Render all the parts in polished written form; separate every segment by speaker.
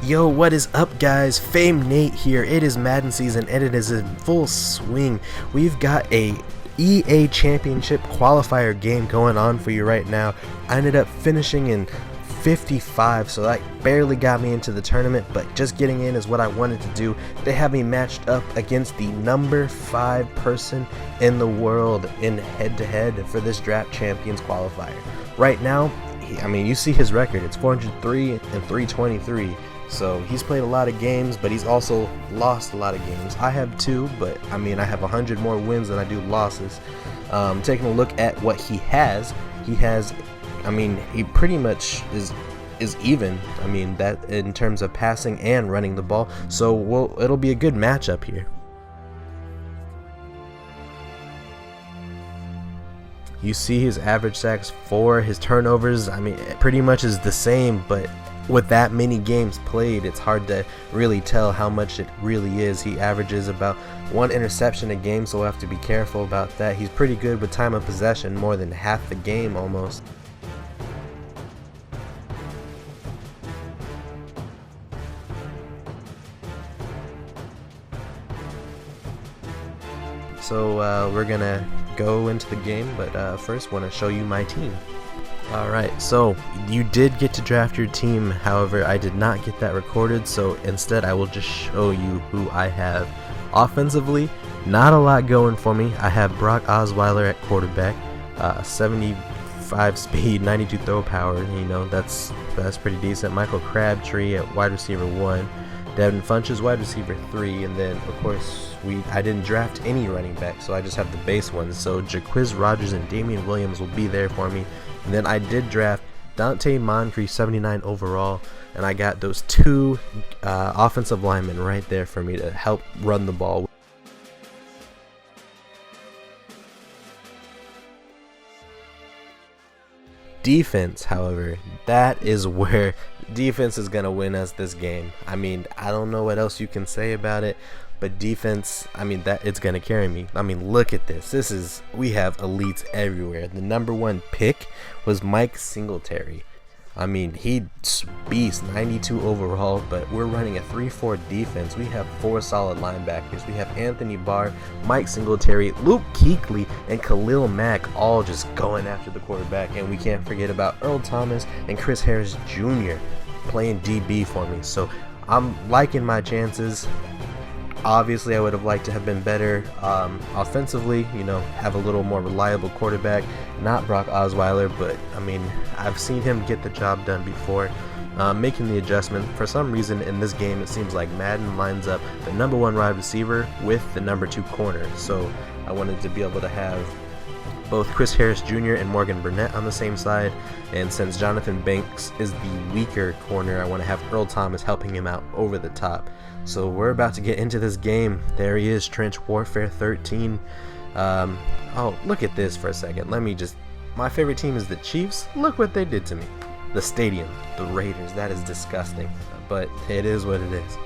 Speaker 1: Yo, what is up, guys? Fame Nate here. It is Madden season and it is in full swing. We've got a EA Championship qualifier game going on for you right now. I ended up finishing in 55, so that barely got me into the tournament, but just getting in is what I wanted to do. They have me matched up against the number 5 person in the world in head-to-head for this Draft Champions qualifier. Right now, I mean, you see his record. It's 403 and 323. So he's played a lot of games, but he's also lost a lot of games. I have 2, but I mean, I have 100 more wins than I do losses. Taking a look at what he has, I mean, he pretty much is even. I mean, that in terms of passing and running the ball. So it'll be a good matchup here. You see his average sacks 4, his turnovers, I mean, it pretty much is the same, but with that many games played, it's hard to really tell how much it really is. He averages about 1 interception a game, so we'll have to be careful about that. He's pretty good with time of possession, more than half the game almost. So we're gonna go into the game, but first want to show you my team. Alright, so you did get to draft your team, however I did not get that recorded, so instead I will just show you who I have. Offensively, not a lot going for me. I have Brock Osweiler at quarterback, 75 speed, 92 throw power, you know, that's pretty decent. Michael Crabtree at wide receiver 1, Devin Funchess wide receiver 3, and then of course I didn't draft any running back, so I just have the base ones. So Jaquiz Rogers and Damian Williams will be there for me. And then I did draft Dante Moncrief, 79 overall, and I got those 2 offensive linemen right there for me to help run the ball. Defense, however, that is where defense is going to win us this game. I mean, I don't know what else you can say about it, but defense, I mean, that it's going to carry me. I mean, look at this. We have elites everywhere. The number 1 pick was Mike Singletary. I mean, he's beast, 92 overall, but we're running a 3-4 defense. We have 4 solid linebackers. We have Anthony Barr, Mike Singletary, Luke Kuechly, and Khalil Mack all just going after the quarterback. And we can't forget about Earl Thomas and Chris Harris Jr. playing DB for me. So I'm liking my chances. Obviously, I would have liked to have been better offensively, you know, have a little more reliable quarterback, not Brock Osweiler, but I mean, I've seen him get the job done before. Making the adjustment. For some reason in this game, it seems like Madden lines up the number 1 wide receiver with the number 2 corner. So I wanted to be able to have both Chris Harris Jr. and Morgan Burnett on the same side, and since Jonathan Banks is the weaker corner, I want to have Earl Thomas helping him out over the top. So we're about to get into this game. There he is, Trench Warfare 13. Oh, look at this for a second. My favorite team is the Chiefs. Look what they did to me. The stadium, the Raiders, that is disgusting, but it is what it is.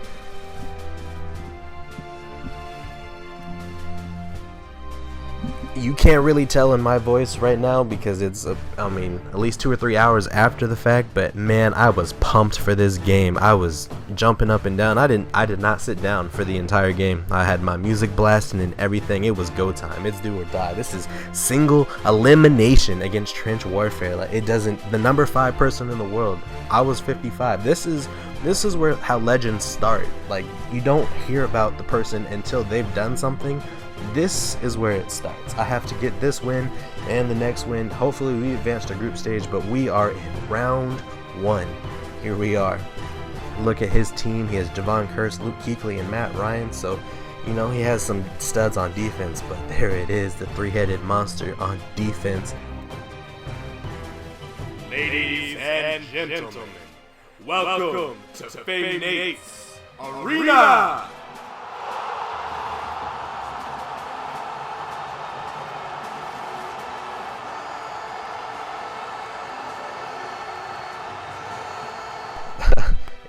Speaker 1: You can't really tell in my voice right now because it's I mean, at least 2 or 3 hours after the fact, but man, I was pumped for this game. I was jumping up and down. I did not sit down for the entire game. I had my music blasting and everything. It was go time. It's do or die. This is single elimination against Trench Warfare. Like, it doesn't, the number 5 person in the world. I was 55. This is where how legends start. Like, you don't hear about the person until they've done something. This is where it starts. I have to get this win and the next win. Hopefully we advance to group stage, but we are in round 1. Here we are. Look at his team. He has Javon Curse, Luke Kuechly, and Matt Ryan. So, you know, he has some studs on defense, but there it is, the 3-headed monster on defense.
Speaker 2: Ladies and gentlemen, welcome to Fame Nate's Arena!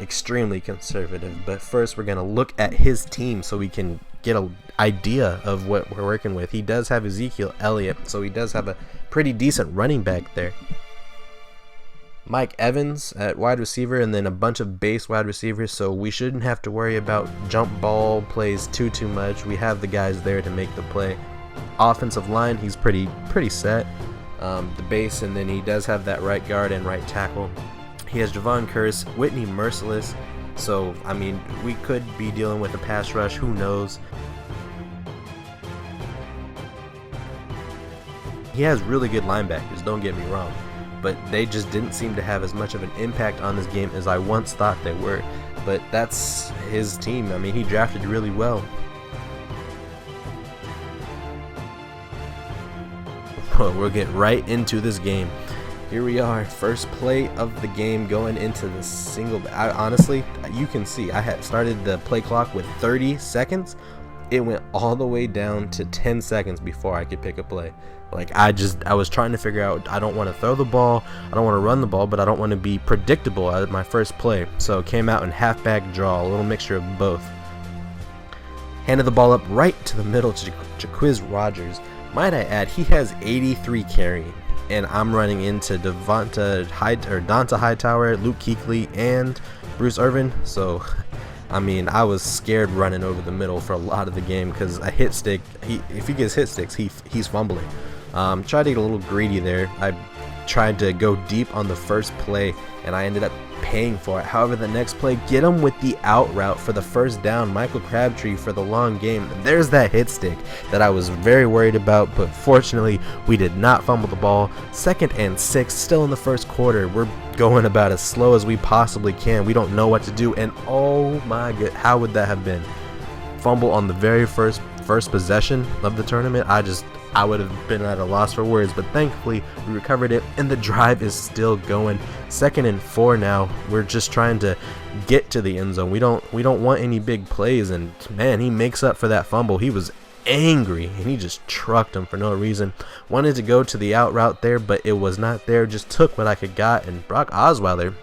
Speaker 1: Extremely conservative, but first we're going to look at his team so we can get an idea of what we're working with. He does have Ezekiel Elliott, so he does have a pretty decent running back there. Mike Evans at wide receiver, and then a bunch of base wide receivers, so we shouldn't have to worry about jump ball plays too much. We have the guys there to make the play. Offensive line, he's pretty set. The base, and then he does have that right guard and right tackle. He has Javon Curse, Whitney Merciless, so I mean, we could be dealing with a pass rush, who knows. He has really good linebackers, don't get me wrong, but they just didn't seem to have as much of an impact on this game as I once thought they were. But that's his team. I mean, he drafted really well. We'll get right into this game. Here we are, first play of the game going into the single. Honestly, you can see I had started the play clock with 30 seconds. It went all the way down to 10 seconds before I could pick a play. Like, I was trying to figure out, I don't want to throw the ball, I don't want to run the ball, but I don't want to be predictable at my first play. So it came out in halfback draw, a little mixture of both. Handed the ball up right to the middle to Jaquiz Rogers. Might I add, he has 83 carry, and I'm running into Donta Hightower, Luke Kuechly, and Bruce Irvin. So I mean, I was scared running over the middle for a lot of the game because a hit stick, if he gets hit sticks, he's fumbling. Tried to get a little greedy there. I tried to go deep on the first play, and I ended up paying for it. However, the next play, get him with the out route for the first down. Michael Crabtree for the long game. There's that hit stick that I was very worried about, but fortunately, we did not fumble the ball. 2nd and 6, still in the first quarter. We're going about as slow as we possibly can. We don't know what to do, and oh my god, how would that have been? Fumble on the very first possession of the tournament. I would have been at a loss for words, but thankfully we recovered it, and the drive is still going. 2nd and 4 now. We're just trying to get to the end zone. We don't want any big plays, and man, he makes up for that fumble. He was angry, and he just trucked him for no reason. Wanted to go to the out route there, but it was not there. Just took what I could got, and Brock Osweiler,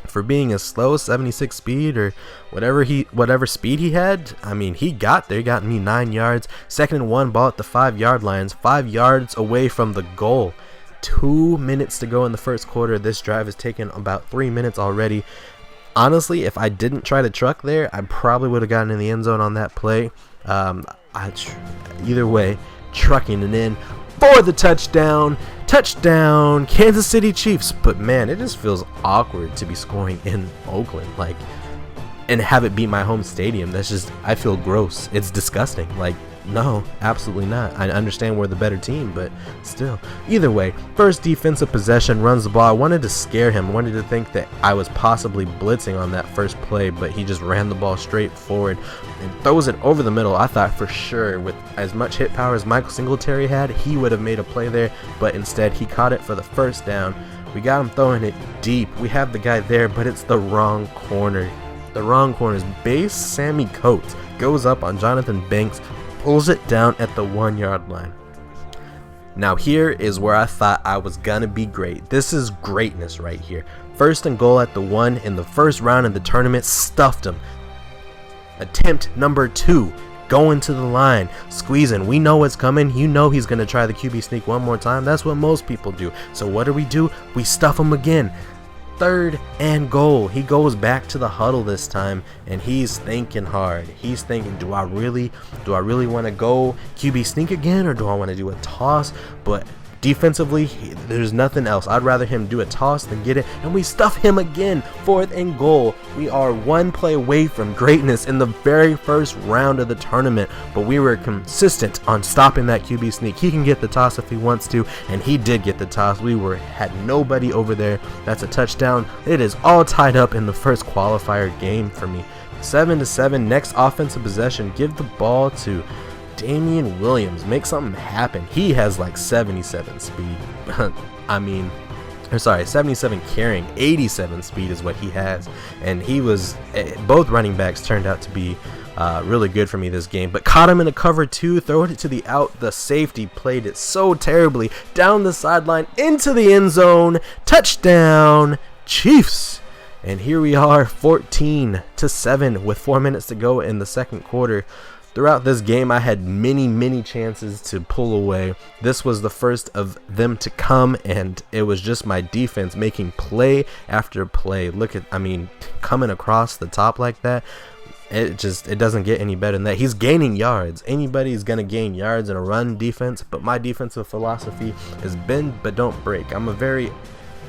Speaker 1: for being as slow, 76 speed or whatever speed he had, I mean, he got there. He got me 9 yards. 2nd and 1, ball at the 5-yard lines, 5 yards away from the goal. 2 minutes to go in the first quarter. This drive has taken about 3 minutes already. Honestly, if I didn't try to truck there, I probably would have gotten in the end zone on that play. Either way, trucking it in for the touchdown, Kansas City Chiefs. But man, it just feels awkward to be scoring in Oakland, like, and have it be my home stadium. That's just, I feel gross. It's disgusting. Like, no, absolutely not. I understand we're the better team, but still. Either way, first defensive possession, runs the ball. I wanted to scare him. I wanted to think that I was possibly blitzing on that first play, but he just ran the ball straight forward and throws it over the middle. I thought for sure with as much hit power as Michael Singletary had, he would have made a play there, but instead he caught it for the first down. We got him throwing it deep. We have the guy there, but it's the wrong corner. The wrong corner's base. Sammy Coates goes up on Jonathan Banks, pulls it down at the 1-yard line. Now here is where I thought I was gonna be great. This is greatness right here. 1st and goal at the 1 in the first round of the tournament. Stuffed him. Attempt number 2. Going to the line, squeezing. We know what's coming. You know he's gonna try the QB sneak one more time. That's what most people do. So what do? We stuff him again. 3rd and goal. He goes back to the huddle this time, and he's thinking hard. He's thinking, do I really want to go QB sneak again, or do I want to do a toss? But defensively, there's nothing else. I'd rather him do a toss than get it, and we stuff him again. 4th and goal. We are one play away from greatness in the very first round of the tournament, but we were consistent on stopping that QB sneak. He can get the toss if he wants to, and he did get the toss. We had nobody over there. That's a touchdown. It is all tied up in the first qualifier game for me. 7-7. Next offensive possession. Give the ball to Damian Williams. Make something happen. He has like 77 speed. 77 carrying. 87 speed is what he has. And he was, both running backs turned out to be really good for me this game. But caught him in a cover 2, throwing it to the out. The safety played it so terribly. Down the sideline, into the end zone. Touchdown, Chiefs. And here we are, 14-7 with 4 minutes to go in the second quarter. Throughout this game, I had many chances to pull away. This was the first of them to come, and it was just my defense making play after play. Look at, I mean, coming across the top like that. It doesn't get any better than that. He's gaining yards. Anybody's gonna gain yards in a run defense, but my defensive philosophy is bend but don't break. I'm a very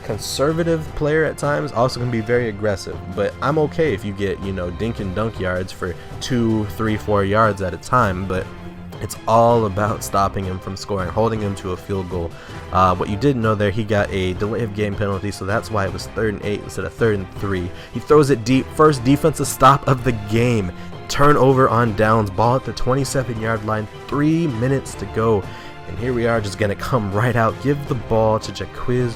Speaker 1: conservative player at times, also can be very aggressive, but I'm okay if you get, you know, dink and dunk yards for 2, 3, 4 yards at a time, but it's all about stopping him from scoring, holding him to a field goal. What you didn't know there, he got a delay of game penalty, so that's why it was 3rd and 8 instead of 3rd and 3. He throws it deep, first defensive stop of the game, turnover on downs, ball at the 27-yard line, 3 minutes to go, and here we are just gonna come right out, give the ball to Jaquiz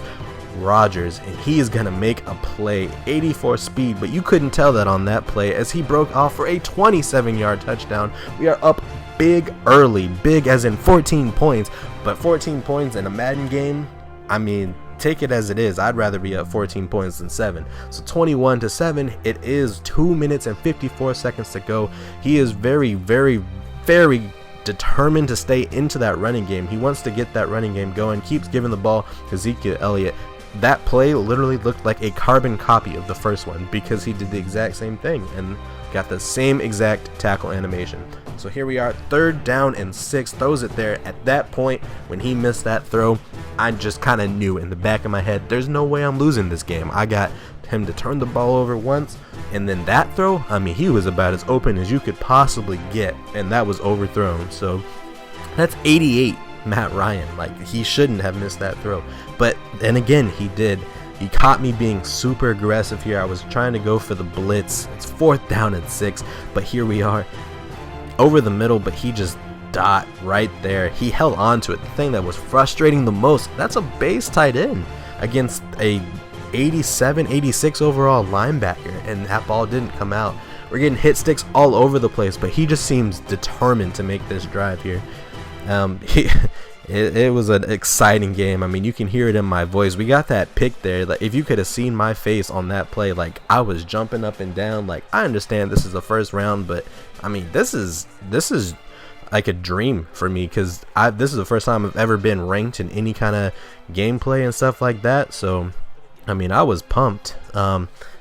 Speaker 1: Rogers, and he is gonna make a play. 84 speed, but you couldn't tell that on that play as he broke off for a 27-yard touchdown. We are up big early, big as in 14 points, but 14 points in a Madden game, I mean, take it as it is. I'd rather be up 14 points than 7. So 21-7, it is 2 minutes and 54 seconds to go. He is very determined to stay into that running game. He wants to get that running game going, keeps giving the ball to Ezekiel Elliott. That play literally looked like a carbon copy of the first one because he did the exact same thing and got the same exact tackle animation. So here we are, 3rd down and 6, throws it there. At that point, when he missed that throw, I just kind of knew in the back of my head, there's no way I'm losing this game. I got him to turn the ball over once, and then that throw, I mean, he was about as open as you could possibly get, and that was overthrown. So that's 88 Matt Ryan. Like, he shouldn't have missed that throw, but then again, he did. He caught me being super aggressive here. I was trying to go for the blitz. It's 4th down and 6, but here we are over the middle, but he just dot right there. He held on to it. The thing that was frustrating the most, that's a base tight end against a 87, 86 overall linebacker, and that ball didn't come out. We're getting hit sticks all over the place, but he just seems determined to make this drive here. It was an exciting game. I mean, you can hear it in my voice. We got that pick there. Like, if you could have seen my face on that play, like, I was jumping up and down. Like, I understand this is the first round, but I mean, this is like a dream for me because this is the first time I've ever been ranked in any kind of gameplay and stuff like that. So, I mean, I was pumped.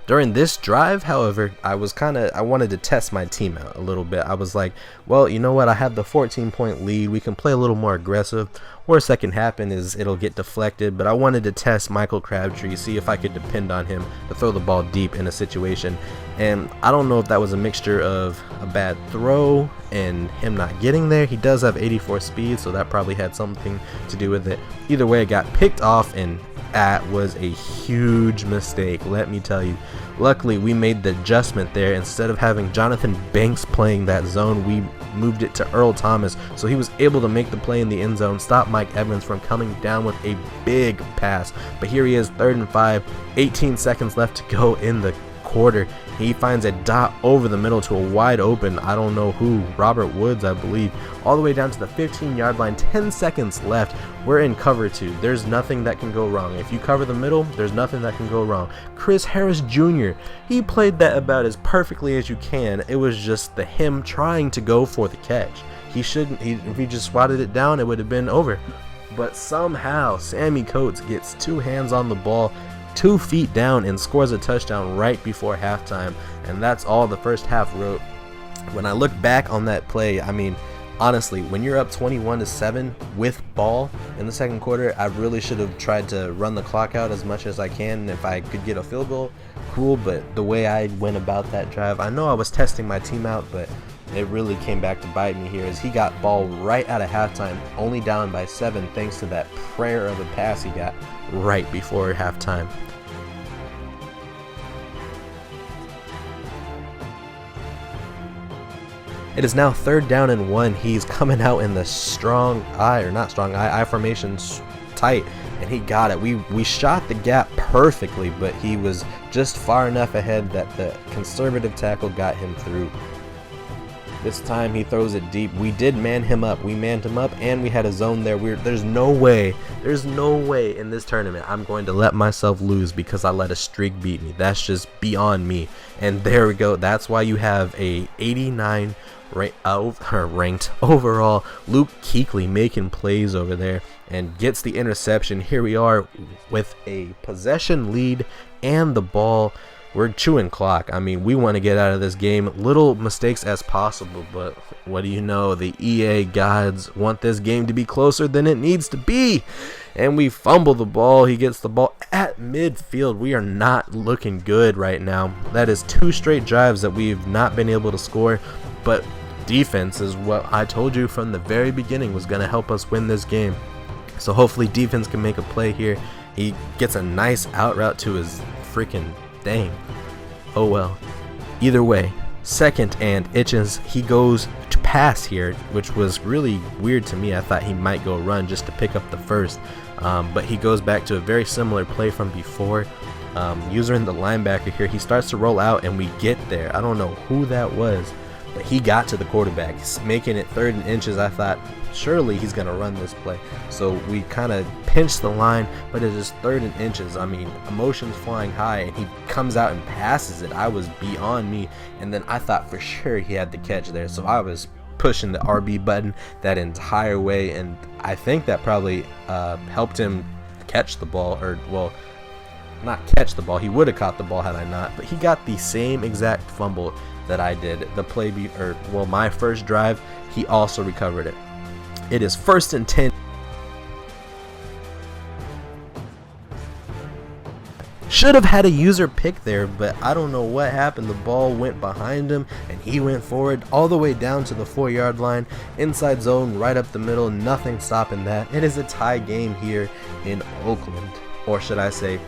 Speaker 1: During this drive, however, I wanted to test my team out a little bit. I was like, well, you know what? I have the 14-point lead. We can play a little more aggressive. Worst that can happen is it'll get deflected, but I wanted to test Michael Crabtree, see if I could depend on him to throw the ball deep in a situation. And I don't know if that was a mixture of a bad throw and him not getting there. He does have 84 speed, so that probably had something to do with it. Either way, it got picked off, and that was a huge mistake, let me tell you. Luckily, we made the adjustment there. Instead of having Jonathan Banks playing that zone, we moved it to Earl Thomas, so he was able to make the play in the end zone, stop Mike Evans from coming down with a big pass. But here he is, 3rd and 5, 18 seconds left to go in the quarter. He finds a dot over the middle to a wide open, I don't know who, Robert Woods, I believe, all the way down to the 15-yard line. 10 seconds left. We're in cover 2. There's nothing that can go wrong. If you cover the middle, there's nothing that can go wrong. Chris Harris Jr., he played that about as perfectly as you can. It was just him trying to go for the catch. If he just swatted it down, it would have been over. But somehow, Sammy Coates gets 2 hands on the ball, 2 feet down, and scores a touchdown right before halftime, and that's all the first half wrote. When I look back on that play, I mean, honestly, when you're up 21-7 with ball in the second quarter, I really should have tried to run the clock out as much as I can, and if I could get a field goal, cool. But the way I went about that drive, I know I was testing my team out, but it really came back to bite me here as he got ball right out of halftime, only down by 7 thanks to that prayer of a pass he got right before halftime. It is now 3rd down and 1. He's coming out in the I formation tight, and he got it. We shot the gap perfectly, but he was just far enough ahead that the conservative tackle got him through. This time he throws it deep. We did man him up. We manned him up, and we had a zone there. There's no way in this tournament I'm going to let myself lose because I let a streak beat me. That's just beyond me. And there we go. That's why you have a 89 ranked overall. Luke Kuechly making plays over there and gets the interception. Here we are with a possession lead and the ball. We're chewing clock. I mean, we want to get out of this game, little mistakes as possible, but what do you know? The EA gods want this game to be closer than it needs to be. And we fumble the ball. He gets the ball at midfield. We are not looking good right now. That is 2 straight drives that we've not been able to score, but defense is what I told you from the very beginning was going to help us win this game. So hopefully defense can make a play here. He gets a nice out route to his freaking dang. Oh well. Either way, 2nd and inches. He goes to pass here, which was really weird to me. I thought he might go run just to pick up the first. But he goes back to a very similar play from before. Using the linebacker here, he starts to roll out and we get there. I don't know who that was, but he got to the quarterback. He's making it 3rd and inches. I thought surely he's going to run this play. So we kind of pinched the line, but it is 3rd and inches. I mean, emotions flying high, and he comes out and passes it. I was beyond me, and then I thought for sure he had the catch there. So I was pushing the RB button that entire way, and I think that probably helped him catch the ball, or well, not catch the ball. He would have caught the ball had I not, but he got the same exact fumble that I did. The play, my first drive, he also recovered it. It is 1st and 10. Should have had a user pick there, but I don't know what happened. The ball went behind him and he went forward all the way down to the 4-yard line. Inside zone, right up the middle, nothing stopping that. It is a tie game here in Oakland, or should I say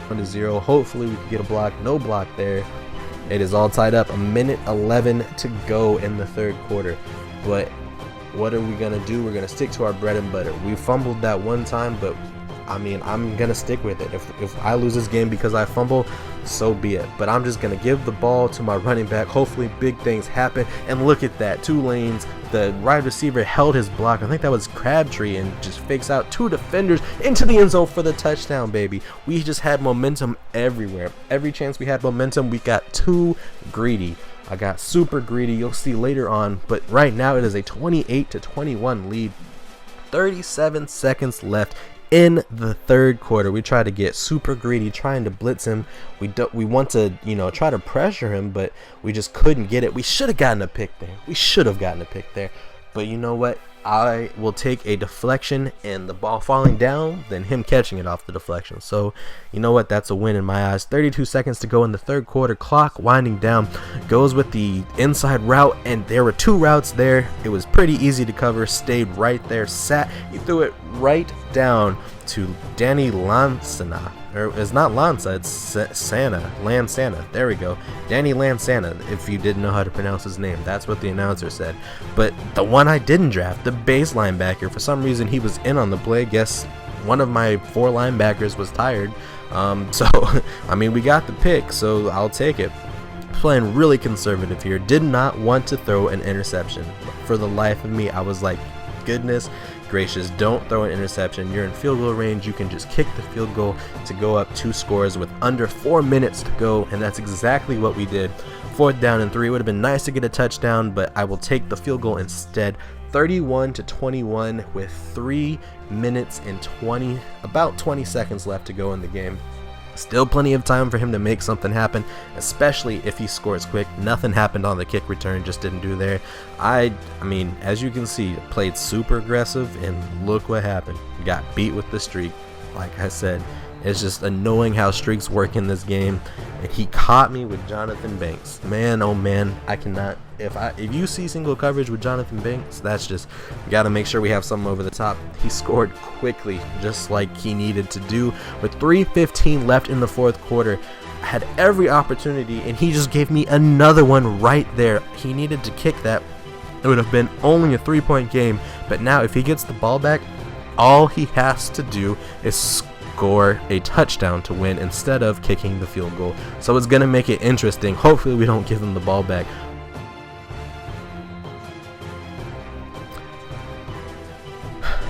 Speaker 1: 1-0. Hopefully we can get a block. No block there. It is all tied up. 1:11 to go in the 3rd quarter. But what are we going to do? We're going to stick to our bread and butter. We fumbled that one time, but I mean, I'm going to stick with it. If I lose this game because I fumble, so be it. But I'm just going to give the ball to my running back. Hopefully big things happen. And look at that. 2 lanes. The wide receiver held his block. I think that was Crabtree, and just fakes out 2 defenders into the end zone for the touchdown, baby. We just had momentum everywhere. Every chance we had momentum, we got too greedy. I got super greedy. You'll see later on. But right now it is a 28-21 lead. 37 seconds left in the 3rd quarter. We try to get super greedy, trying to blitz him. We want to, try to pressure him, but we just couldn't get it. We should have gotten a pick there. But you know what? I will take a deflection and the ball falling down than him catching it off the deflection. So, you know what? That's a win in my eyes. 32 seconds to go in the 3rd quarter. Clock winding down. Goes with the inside route, and there were 2 routes there. It was pretty easy to cover. Stayed right there. Sat. He threw it right down to Danny Lansana. Or it's not Lanza, it's Lansana. There we go. Danny Lansana, if you didn't know how to pronounce his name. That's what the announcer said. But the one I didn't draft, the base linebacker, for some reason he was in on the play. Guess one of my 4 linebackers was tired. So, I mean, we got the pick, so I'll take it. Playing really conservative here. Did not want to throw an interception. For the life of me, I was like, goodness gracious, don't throw an interception. You're in field goal range. You can just kick the field goal to go up 2 scores with under 4 minutes to go, and that's exactly what we did. 4th down and 3. Would have been nice to get a touchdown, but I will take the field goal instead. 31-21 with 3 minutes and about 20 seconds left to go in the game. Still plenty of time for him to make something happen, especially if he scores quick. Nothing happened on the kick return, just didn't do there. I mean, as you can see, played super aggressive, and look what happened. Got beat with the streak. Like I said, it's just annoying how streaks work in this game. And he caught me with Jonathan Banks. Man, oh man, I cannot. If you see single coverage with Jonathan Banks, that's just, we got to make sure we have something over the top. He scored quickly, just like he needed to do. With 3:15 left in the 4th quarter, I had every opportunity, and he just gave me another one right there. He needed to kick that. It would have been only a 3-point game, but now if he gets the ball back, all he has to do is score a touchdown to win instead of kicking the field goal. So it's going to make it interesting. Hopefully we don't give him the ball back.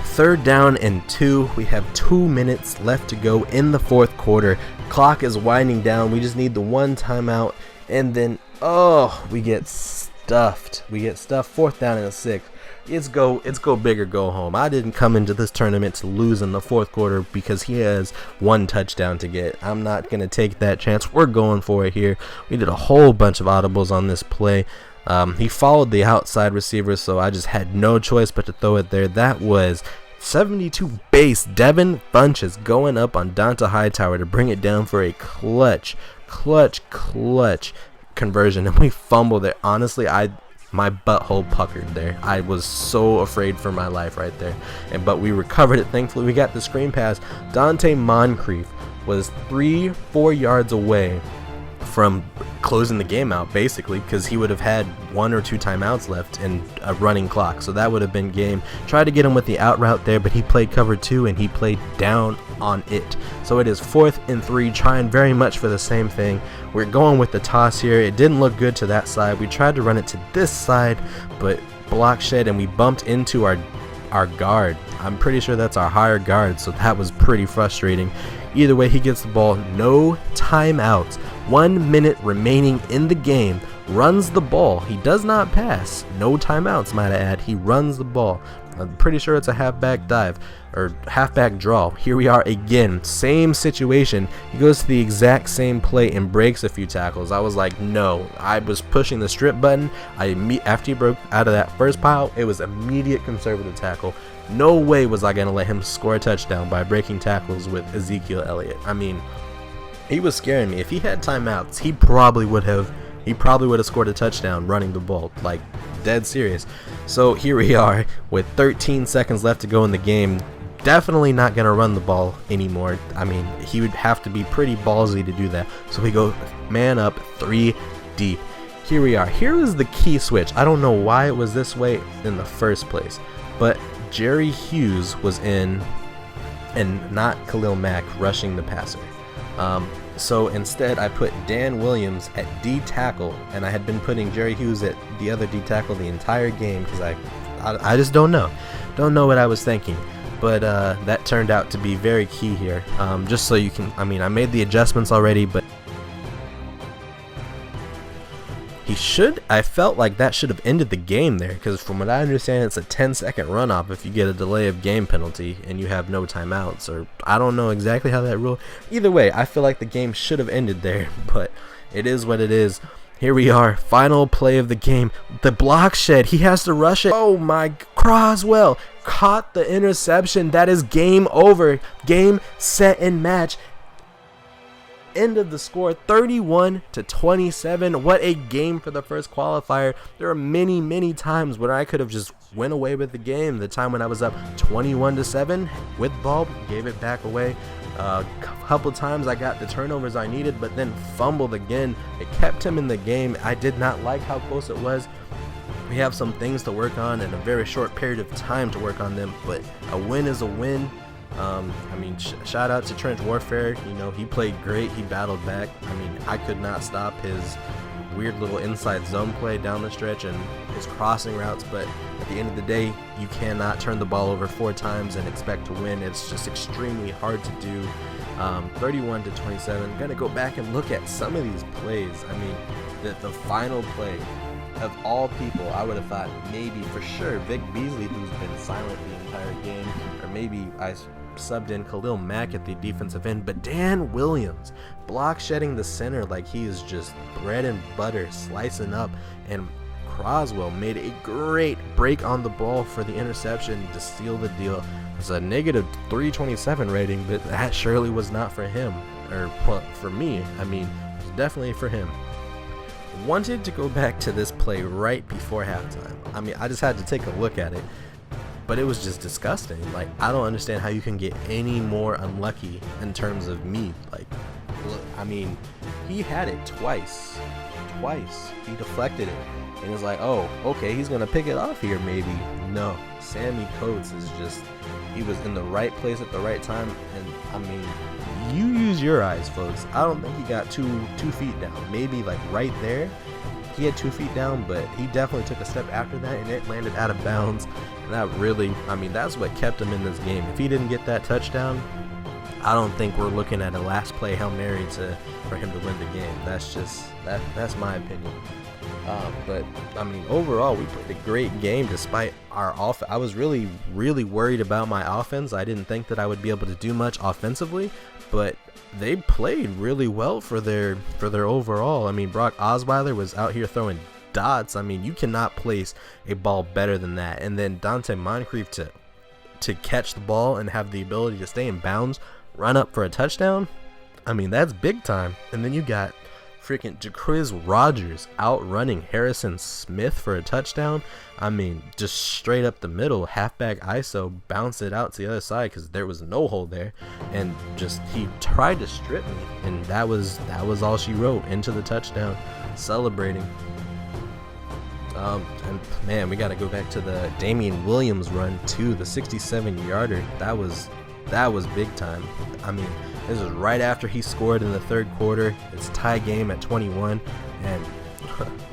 Speaker 1: Third down and 2. We have 2 minutes left to go in the 4th quarter. Clock is winding down. We just need the one timeout, and then Oh, we get stuffed. We get stuffed. 4th down and 6. It's go big or go home. I didn't come into this tournament to lose in the 4th quarter because he has 1 touchdown to get. I'm not going to take that chance. We're going for it here. We did a whole bunch of audibles on this play. He followed the outside receiver, so I just had no choice but to throw it there. That was 72 base. Devin Funches going up on Dante Hightower to bring it down for a clutch conversion, and we fumbled it. Honestly, my butthole puckered there. I was so afraid for my life right there. But we recovered it. Thankfully, we got the screen pass. Dante Moncrief was 3-4 yards away from closing the game out, basically, because he would have had 1 or 2 timeouts left and a running clock, so that would have been game. Tried to get him with the out route there, but he played cover 2 and he played down on it. So it is 4th and 3, trying very much for the same thing. We're going with the toss here. It didn't look good to that side. We tried to run it to this side, but block shed, and we bumped into our guard. I'm pretty sure that's our higher guard, so that was pretty frustrating. Either way, he gets the ball. No timeouts. 1 minute remaining in the game. Runs the ball. He does not pass. No timeouts, might I add. He runs the ball. I'm pretty sure it's a halfback dive or halfback draw. Here we are again. Same situation. He goes to the exact same play and breaks a few tackles. I was like, no. I was pushing the strip button. After he broke out of that first pile, it was immediate conservative tackle. No way was I going to let him score a touchdown by breaking tackles with Ezekiel Elliott. I mean, he was scaring me. If he had timeouts, he probably would have scored a touchdown running the ball, like dead serious. So here we are with 13 seconds left to go in the game. Definitely not going to run the ball anymore. I mean, he would have to be pretty ballsy to do that. So we go man up 3 deep. Here we are. Here is the key switch. I don't know why it was this way in the first place, but Jerry Hughes was in and not Khalil Mack rushing the passer. So instead I put Dan Williams at D tackle, and I had been putting Jerry Hughes at the other D tackle the entire game because I just don't know what I was thinking. But that turned out to be very key here. Just so you can, I mean, I made the adjustments already, but I felt like that should have ended the game there, because from what I understand, it's a 10-second runoff if you get a delay of game penalty and you have no timeouts, or I don't know exactly how that rule. Either way, I feel like the game should have ended there, but it is what it is. Here we are, final play of the game. The block shed, he has to rush it. Oh my, Croswell caught the interception. That is game over. Game, set, and match. End of the score, 31-27. What a game for the first qualifier. There are many times when I could have just went away with the game. The time when I was up 21-7 with ball, gave it back away. A couple times I got the turnovers I needed, but then fumbled again. It kept him in the game. I did not like how close it was. We have some things to work on and a very short period of time to work on them, but a win is a win. I mean, shout out to Trench Warfare. You know, he played great. He battled back. I mean, I could not stop his weird little inside zone play down the stretch and his crossing routes, but at the end of the day, you cannot turn the ball over 4 times and expect to win. It's just extremely hard to do. 31-27. Gonna go back and look at some of these plays. I mean, the final play, of all people, I would have thought maybe for sure Vic Beasley, who's been silent the entire game, or maybe I subbed in Khalil Mack at the defensive end, but Dan Williams block shedding the center like he is just bread and butter, slicing up, and Croswell made a great break on the ball for the interception to seal the deal. It's a negative 327 rating, but that surely was not for him, or well, for me. I mean, it was definitely for him. Wanted to go back to this play right before halftime. I mean, I just had to take a look at it, but it was just disgusting. Like, I don't understand how you can get any more unlucky in terms of me. Like, look, I mean, he had it twice. He deflected it, and it's like, oh, okay, he's gonna pick it off here, maybe. No, Sammy Coates is just, he was in the right place at the right time, and I mean, you use your eyes, folks. I don't think he got two feet down. Maybe like right there, he had 2 feet down, but he definitely took a step after that, and it landed out of bounds. And that really, I mean, that's what kept him in this game. If he didn't get that touchdown, I don't think we're looking at a last play Hail Mary for him to win the game. That's my opinion. But I mean, overall, we played a great game despite our I was really worried about my offense. I didn't think that I would be able to do much offensively, but they played really well for their overall. I mean, Brock Osweiler was out here throwing dots. I mean, you cannot place a ball better than that. And then Dante Moncrief to catch the ball and have the ability to stay in bounds, run up for a touchdown. I mean, that's big time. And then you got freaking Jacquizz Rodgers outrunning Harrison Smith for a touchdown. I mean, just straight up the middle, halfback ISO, bounce it out to the other side because there was no hole there, and just he tried to strip me, and that was all she wrote into the touchdown, celebrating. And man, we got to go back to the Damian Williams run too, the 67-yarder. That was big time. I mean, this was right after he scored in the third quarter. It's tie game at 21, and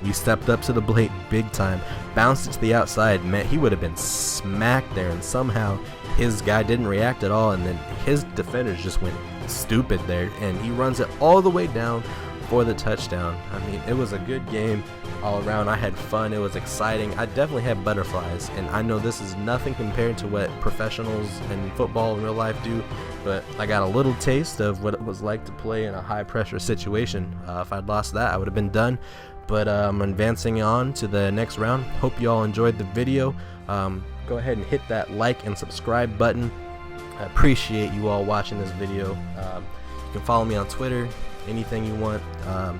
Speaker 1: we stepped up to the plate big time. Bounced it to the outside. Man, he would have been smacked there, and somehow his guy didn't react at all, and then his defenders just went stupid there, and he runs it all the way down for the touchdown. I mean, it was a good game all around. I had fun. It was exciting. I definitely had butterflies, and I know this is nothing compared to what professionals in football in real life do, but I got a little taste of what it was like to play in a high pressure situation. If I'd lost that, I would have been done, but I'm advancing on to the next round. Hope you all enjoyed the video. Go ahead and hit that like and subscribe button. I appreciate you all watching this video. You can follow me on Twitter, anything you want,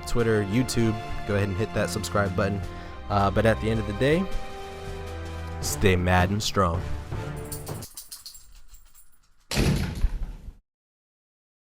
Speaker 1: Twitter, YouTube. Go ahead and hit that subscribe button. But at the end of the day, stay Madden strong.